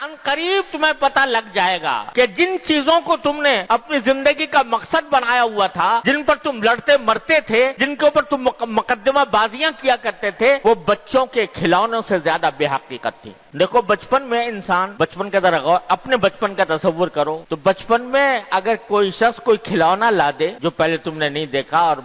ان قریب تمہیں پتہ لگ جائے گا کہ جن چیزوں کو تم نے اپنی زندگی کا مقصد بنایا ہوا تھا، جن پر تم لڑتے مرتے تھے، جن کے اوپر تم مقدمہ بازیاں کیا کرتے تھے، وہ بچوں کے کھلونوں سے زیادہ بے حقیقت تھی۔ دیکھو بچپن میں انسان، بچپن کا ذرا غور، اپنے بچپن کا تصور کرو تو بچپن میں اگر کوئی شخص کوئی کھلونا لا دے جو پہلے تم نے نہیں دیکھا اور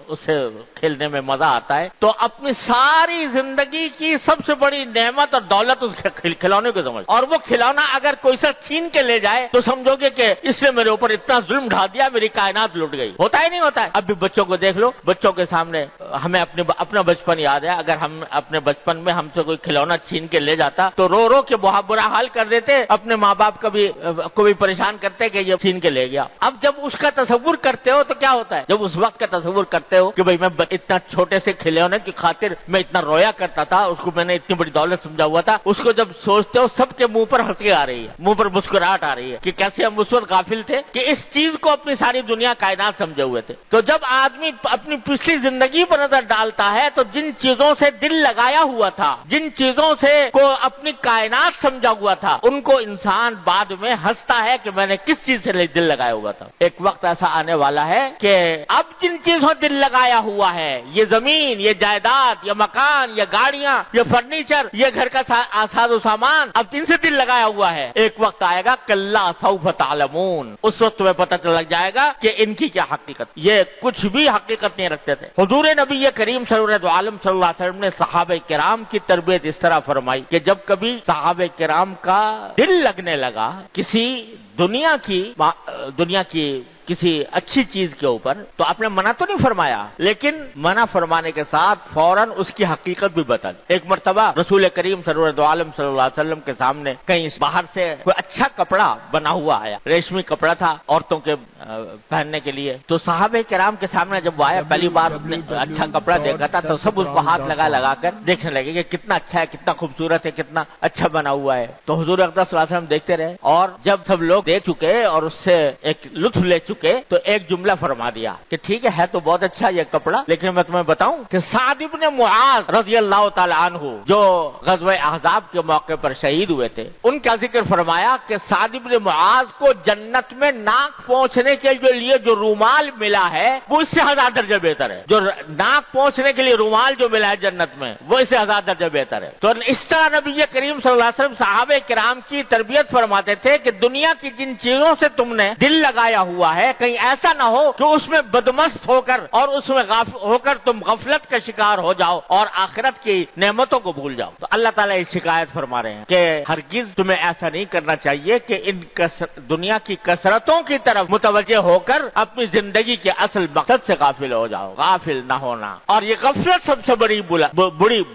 اسے کھیلنے میں مزہ آتا ہے، تو اپنی ساری زندگی کی سب سے بڑی نعمت اور دولت اس کھلونے کو سمجھ، اور وہ کھلونا اگر کوئی سا چھین کے لے جائے تو سمجھو گے کہ اس نے میرے اوپر اتنا ظلم ڈھا دیا، میری کائنات لٹ گئی۔ ہوتا ہی نہیں ہوتا ہے؟ اب بھی بچوں کو دیکھ لو، بچوں کے سامنے ہمیں اپنا بچپن یاد ہے، اگر ہم اپنے بچپن میں ہم سے کوئی کھلونا چھین کے لے جاتا تو رو رو کے بہت برا حال کر دیتے، اپنے ماں باپ کو بھی پریشان کرتے کہ یہ چھین کے لے گیا۔ اب جب اس کا تصور کرتے ہو تو کیا ہوتا ہے؟ جب اس وقت کا تصور کرتے ہو کہ بھئی میں اتنا چھوٹے سے کھلونے کی خاطر میں اتنا رویا کرتا تھا، اس کو میں نے اتنی بڑی دولت سمجھا ہوا تھا، اس کو جب سوچتے ہو سب کے منہ پر ہنسی آ رہی ہے، منہ پر مسکراہٹ آ رہی ہے کہ کیسے ہم اس وقت غافل تھے کہ اس چیز کو اپنی ساری دنیا کائنات سمجھے ہوئے تھے۔ تو جب آدمی اپنی پچھلی زندگی پر نظر ڈالتا ہے تو جن چیزوں سے دل لگایا ہوا تھا، جن چیزوں سے کو اپنی کائنات سمجھا ہوا تھا، ان کو انسان بعد میں ہنستا ہے کہ میں نے کس چیز سے دل لگایا ہوا تھا۔ ایک وقت ایسا آنے والا ہے کہ اب جن چیزوں دل لگایا ہوا ہے، یہ زمین، یہ جائیداد، یہ مکان، یہ گاڑیاں، یہ فرنیچر، یہ گھر کا ساز و سامان، اب جن سے دل لگایا ہوا ہے، ایک وقت آئے گا کلا سوف تعلمون، اس وقت تمہیں پتہ چل جائے گا کہ ان کی کیا حقیقت، یہ کچھ بھی حقیقت نہیں رکھتے تھے۔ حضور نبی کریم صلی اللہ علیہ وسلم نے صحابہ کرام کی تربیت اس طرح فرمائی کہ جب کبھی صحابہ کرام کا دل لگنے لگا کسی دنیا کی کسی اچھی چیز کے اوپر، تو آپ نے منع تو نہیں فرمایا، لیکن منع فرمانے کے ساتھ فوراً اس کی حقیقت بھی بتا دی۔ ایک مرتبہ رسول کریم صلی اللہ علیہ وسلم کے سامنے کہیں باہر سے کوئی اچھا کپڑا بنا ہوا آیا، ریشمی کپڑا تھا عورتوں کے پہننے کے لیے، تو صحابہ کرام کے سامنے جب وہ آیا، پہلی بار اس نے اچھا کپڑا دیکھا تھا تو سب اس کو ہاتھ لگا کر دیکھنے لگے کہ کتنا اچھا ہے، کتنا خوبصورت ہے، کتنا اچھا بنا ہوا ہے۔ تو حضور اقدس صلی اللہ علیہ وسلم دیکھتے رہے، اور جب سب لوگ دیکھ چکے اور اس سے ایک لطف لے چکے تو ایک جملہ فرما دیا کہ ٹھیک ہے تو بہت اچھا یہ کپڑا، لیکن میں تمہیں بتاؤں کہ سعد بن معاذ رضی اللہ تعالی عنہ جو غزوہ احزاب کے موقع پر شہید ہوئے تھے، ان کا ذکر فرمایا کہ سعد بن معاذ کو جنت میں ناک پہنچنے کے لیے جو رومال ملا ہے وہ اس سے 1000 درجے بہتر ہے، جو ناک پہنچنے کے لیے رومال جو ملا ہے جنت میں وہ اس سے 1000 درجے بہتر ہے۔ تو اس طرح نبی کریم صلی اللہ علیہ وسلم صحابہ کرام کی تربیت فرماتے تھے کہ دنیا کی جن چیزوں سے تم نے دل لگایا ہوا ہے، کہیں ایسا نہ ہو کہ اس میں بدمست ہو کر اور اس میں ہو کر تم غفلت کا شکار ہو جاؤ اور آخرت کی نعمتوں کو بھول جاؤ۔ تو اللہ تعالیٰ اس شکایت فرما رہے ہیں کہ ہرگز تمہیں ایسا نہیں کرنا چاہیے کہ ان دنیا کی کثرتوں کی طرف متوجہ ہو کر اپنی زندگی کے اصل مقصد سے غافل ہو جاؤ، غافل نہ ہونا۔ اور یہ غفلت سب سے بڑی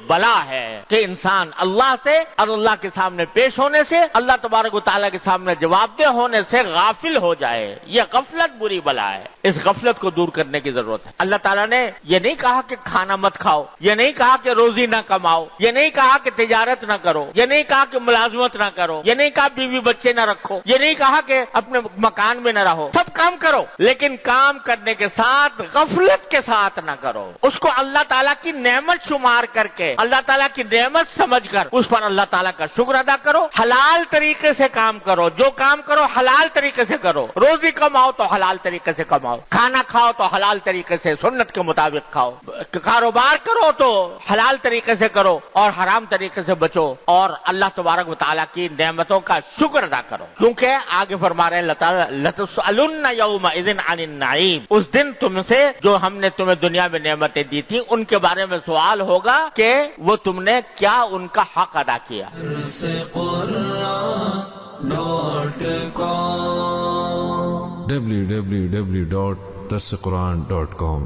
بلا ہے کہ انسان اللہ سے اور اللہ کے سامنے پیش ہونے سے، اللہ تبارک و تعالیٰ کے سامنے جواب دہ ہونے سے غافل ہو جائے۔ یہ غفلت بری بلا ہے، اس غفلت کو دور کرنے کی ضرورت ہے۔ اللہ تعالیٰ نے یہ نہیں کہا کہ کھانا مت کھاؤ، یہ نہیں کہا کہ روزی نہ کماؤ، یہ نہیں کہا کہ تجارت نہ کرو، یہ نہیں کہا کہ ملازمت نہ کرو، یہ نہیں کہا بیوی بچے نہ رکھو، یہ نہیں کہا کہ اپنے مکان میں نہ رہو، سب کام کرو، لیکن کام کرنے کے ساتھ غفلت کے ساتھ نہ کرو۔ اس کو اللہ تعالیٰ کی نعمت شمار کر کے، اللہ تعالیٰ کی نعمت سمجھ کر اس پر اللہ تعالیٰ کا شکر ادا کرو، حلال طریقے سے کام کرو، جو کام کرو حلال طریقے سے کرو، روزی کماؤ تو حلال طریقے سے کماؤ، کھانا کھاؤ تو حلال طریقے سے سنت کے مطابق کھاؤ، کاروبار کرو تو حلال طریقے سے کرو اور حرام طریقے سے بچو، اور اللہ تبارک و تعالیٰ کی نعمتوں کا شکر ادا کرو، کیونکہ آگے فرما رہے ہیں اللہ تعالیٰ لَتُسْأَلُنَّ يَوْمَئِذٍ عَنِ النَّعِيمِ، اس دن تم سے جو ہم نے تمہیں دنیا میں نعمتیں دی تھی ان کے بارے میں سوال ہوگا کہ وہ تم نے کیا ان کا حق ادا کیا۔ www.darsequran.com